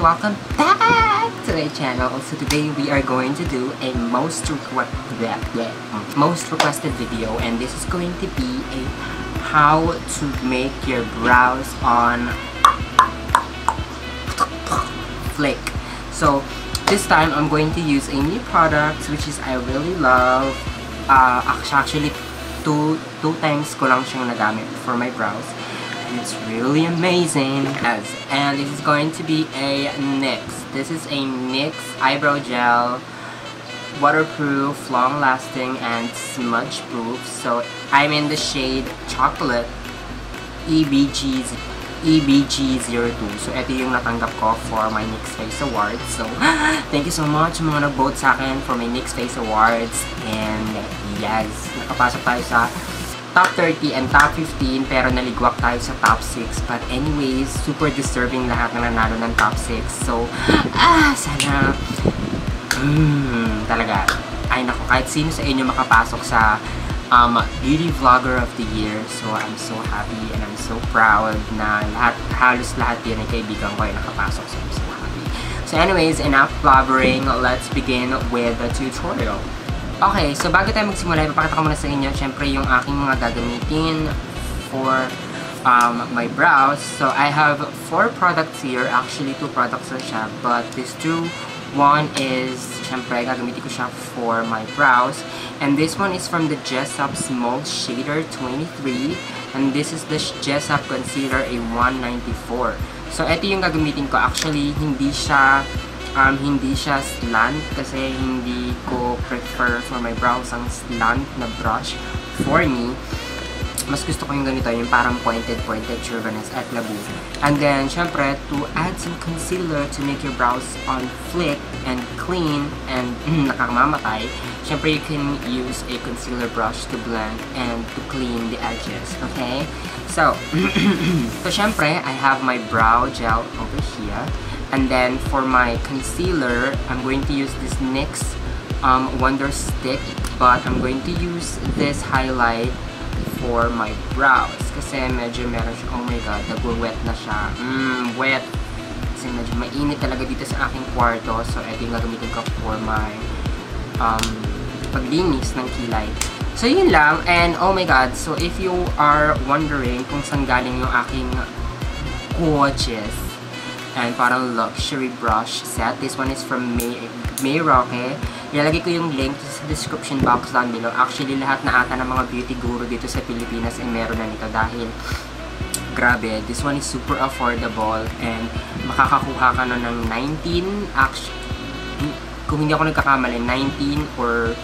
welcome back to my channel. So today we are going to do a most requested video, and this is going to be a how to make your brows on flick. So this time I'm going to use a new product which is I really love. Actually two times ko lang siyang nagamit for my brows. It's really amazing. Yes, and this is going to be a NYX. This is a NYX eyebrow gel, waterproof, long-lasting, and smudge-proof. So I'm in the shade Chocolate EBG02. So ito yung natanggap ko for my NYX Face Awards. So thank you so much mga nag-vote sa akin for my NYX Face Awards. And yes, nakapasok tayo sa top 30 and top 15, pero naligwak tayo sa top 6. But anyways, super deserving lahat na nanalo ng top 6. So, sana, talaga, ay naku, kahit sino sa inyo makapasok sa Beauty Vlogger of the Year. So, I'm so happy and I'm so proud na halos lahat din ay kaibigan ko ay nakapasok. So, I'm so happy. So anyways, enough blabbering. Let's begin with the tutorial. Okay, so bago tayo magsimula, ipapakita ko muna sa inyo syempre yung aking mga gagamitin for my brows. So I have 4 products here. Actually 2 products na siya, but these 2, one is syempre gagamitin ko siya for my brows, and this one is from the Jessup Small Shader 23, and this is the Jessup Concealer a 194. So ito yung gagamitin ko. Actually hindi siya slant kasi hindi ko prefer for my brows ang slant na brush. For me, mas gusto ko yung ganito, yung parang pointed Chirvaness at Labu. And then, syempre, to add some concealer to make your brows on flick and clean and nakakamamatay, syempre, you can use a concealer brush to blend and to clean the edges, okay? So, syempre, I have my brow gel over here. And then, for my concealer, I'm going to use this NYX Wonder Stick, but I'm going to use this highlight for my brows. Kasi medyo meron siya, oh my god, nag-wet na siya. Wet. Kasi medyo mainit talaga dito sa aking kwarto. So, ito yung gagamitin ko for my paglinis ng kilay. So, yun lang. And, oh my god, so if you are wondering kung saan galing yung aking gorgeous and parang luxury brush set. This one is from Mayroque. Ilalagay ko yung link sa description box down below. Actually, lahat na ata ng mga beauty guru dito sa Pilipinas ay meron na nito dahil grabe, this one is super affordable and makakakuha ka na ng 19, kung hindi ako nagkakamali, 19 or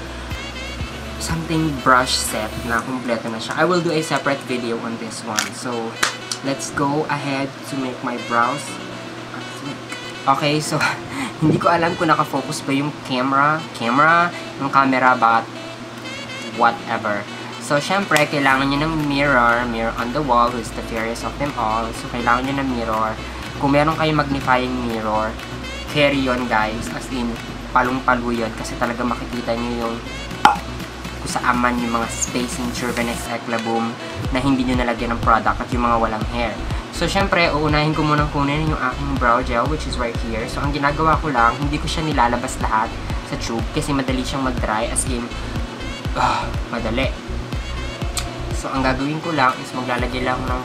something brush set na kumpleto na siya. I will do a separate video on this one. So, let's go ahead to make my brows. Okay, so hindi ko alam kung nakafocus ba yung camera, yung camera, but whatever. So, syempre, kailangan nyo ng mirror on the wall, who's the fairest of them all. So, kailangan nyo ng mirror. Kung meron kayong magnifying mirror, carry yun, guys. As in, palong-palo yun. Kasi talaga makikita nyo yung kung saan man yung mga spacing Chirvaness Eclaboom na hindi nyo nalagyan ng product at yung mga walang hair. So, syempre, uunahin ko munang kunin yung aking brow gel, which is right here. So, ang ginagawa ko lang, hindi ko siya nilalabas lahat sa tube kasi madali siyang mag-dry, as in, madali. So, ang gagawin ko lang is maglalagay lang ng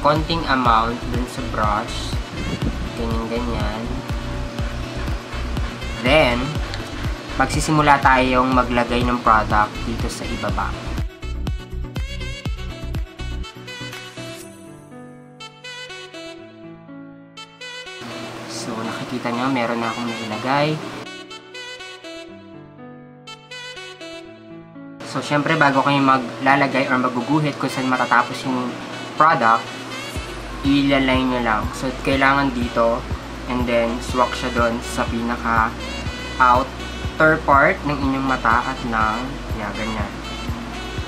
konting amount dun sa brush. Ganyan-ganyan. Then, magsisimula tayong maglagay ng product dito sa ibaba. So, nakikita nyo, meron na akong nailagay. So, syempre, bago kayo maglalagay or maguguhit kung saan matatapos yung product, ilalay nyo lang. So, kailangan dito, and then, swak siya doon sa pinaka-outer part ng inyong mata at ng, ganyan.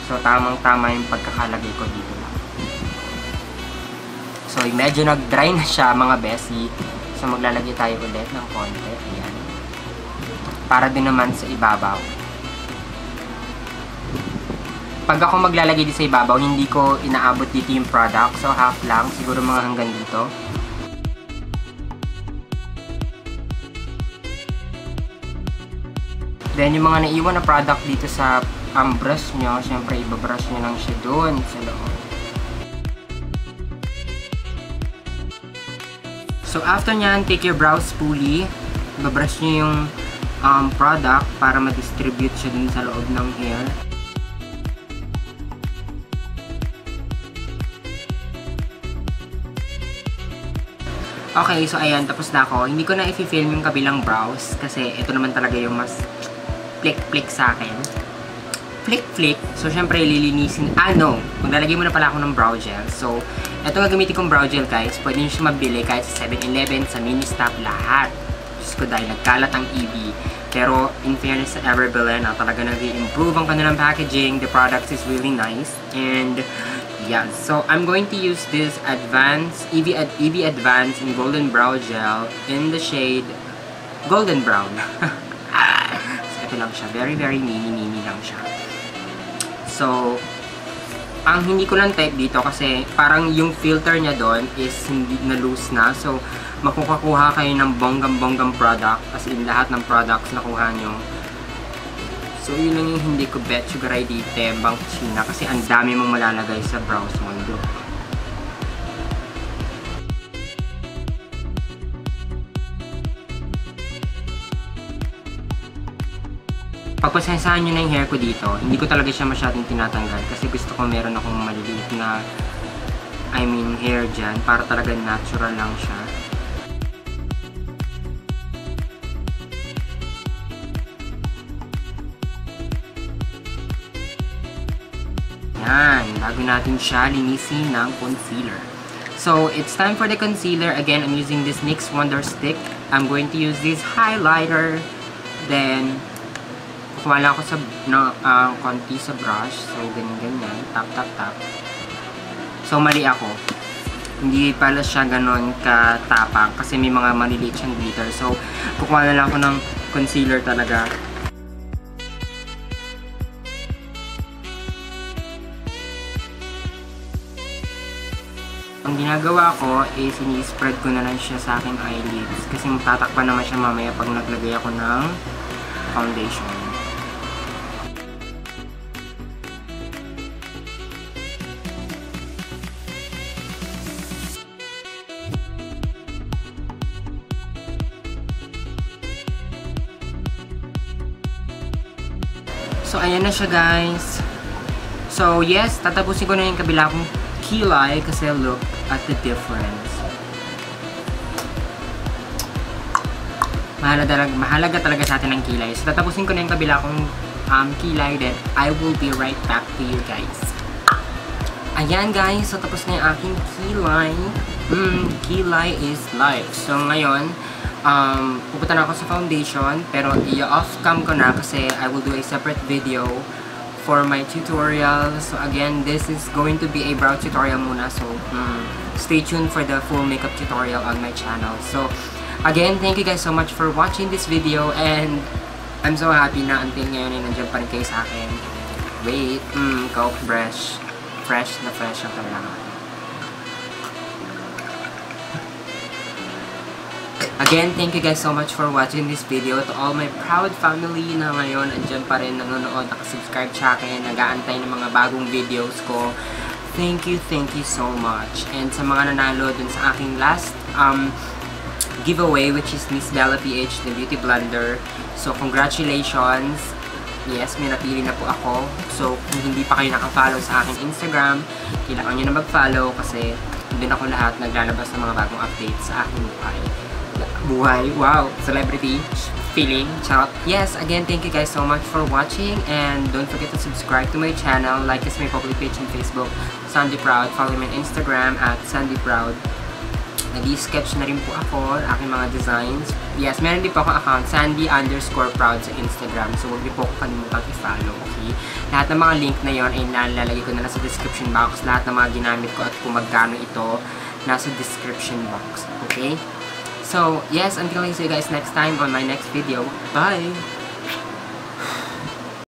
So, tamang-tama yung pagkakalagay ko dito lang. So, medyo nag-dry na siya, mga bessie. So, maglalagay tayo ulit ng konti. Ayan. Para din naman sa ibabaw. Pag ako maglalagay dito sa ibabaw, hindi ko inaabot dito yung product. So, half lang. Siguro mga hanggang dito. Then, yung mga naiwan na product dito sa brush nyo, syempre, ibabrush nyo lang siya doon sa loob. So, after nyan, take your brow spoolie. Ibabrush nyo yung product para ma-distribute siya dun sa loob ng hair. Okay, so ayan, tapos na ako. Hindi ko na i-film yung kabilang brows kasi ito naman talaga yung mas flick-flick sa akin. Flick-flick. So, syempre, lilinisin. Maglalagay muna pala ako ng brow gel. So, ito gagamitin kong brow gel, guys. Pwede nyo siya mabili kahit sa 7-Eleven, sa Ministop, lahat. Diyos ko, dahil nagkalat ang EB. Pero, in fairness sa Everbelen, talaga nag-i-improve ang kanilang packaging. The product is really nice. And, yeah, so I'm going to use this EB Advance in Golden Brow Gel in the shade Golden Brown. So, ito lang siya. Very, very mini lang siya. So, ang hindi ko lang type dito kasi parang yung filter niya doon is hindi na loose na. So, makukuha kayo ng bonggang product as in lahat ng products na kuha nyo. So, yun lang yung hindi ko bet sugaray dito, bang China, kasi ang dami mong malalagay sa brows mo. Pagpasensahan nyo na yung hair ko dito, hindi ko talaga siya masyadong tinatanggal kasi gusto ko meron akong maliliit na hair dyan para talaga natural lang siya. Yan, bago natin siya linisin ng concealer. So, it's time for the concealer. Again, I'm using this NYX Wonder Stick. I'm going to use this highlighter. Then, kukuha lang ako sa konti sa brush. So, ganyan. Tap. So, mali ako. Hindi pala siya ganon katapang kasi may mga maliliit siyang glitter. So, kukuha na lang ako ng concealer talaga. Ang ginagawa ko is ini-spread ko na lang siya sa aking eyelids kasi matatakpan naman siya mamaya pag naglagay ako ng foundation. So, ayan na siya, guys. So, yes, tatapusin ko na yung kabila kong kilay kasi look at the difference. Mahalaga talaga sa atin ang kilay. So, tatapusin ko na yung kabila kong kilay, then I will be right back to you guys. Ayan, guys. So, tapos na yung aking kilay. Kilay is life. So, ngayon, pupunta na ako sa foundation, pero i-off cam ko na kasi I will do a separate video for my tutorial. So again, this is going to be a brow tutorial muna. So stay tuned for the full makeup tutorial on my channel. So again, thank you guys so much for watching this video and I'm so happy na until ngayon ay nandiyan pa rin kayo sa akin. Wait, Coke brush. Fresh na fresh ang kailangan. Again, thank you guys so much for watching this video. To all my proud family na ngayon andyan pa rin nanonood, nakasubscribe sa akin, nag-aantay ng mga bagong videos ko. Thank you so much. And sa mga nanalo dun sa aking last giveaway, which is Miss Bella PH, the Beauty Blender. So, congratulations. Yes, may napili na po ako. So, kung hindi pa kayo nakafollow sa aking Instagram, kailangan nyo na mag-follow kasi doon ako lahat naglalabas ng mga bagong updates sa aking buhay. Wow, celebrity feeling. Charot. Yes, again, thank you guys so much for watching and don't forget to subscribe to my channel, like us my public page on Facebook, Sandy Proud, follow me on Instagram at Sandy Proud. Nag-i-sketch na rin po ako aking mga designs. Yes, meron din po ako account, Sandy_Proud sa Instagram. So, huwag niyo po ako kalimutang i-follow, okay? Lahat ng mga link na yon ay nalalagay ko na lang sa description box. Lahat ng mga ginamit ko at kung magkano ito, nasa description box, okay? So, yes, until I see you guys next time on my next video. Bye!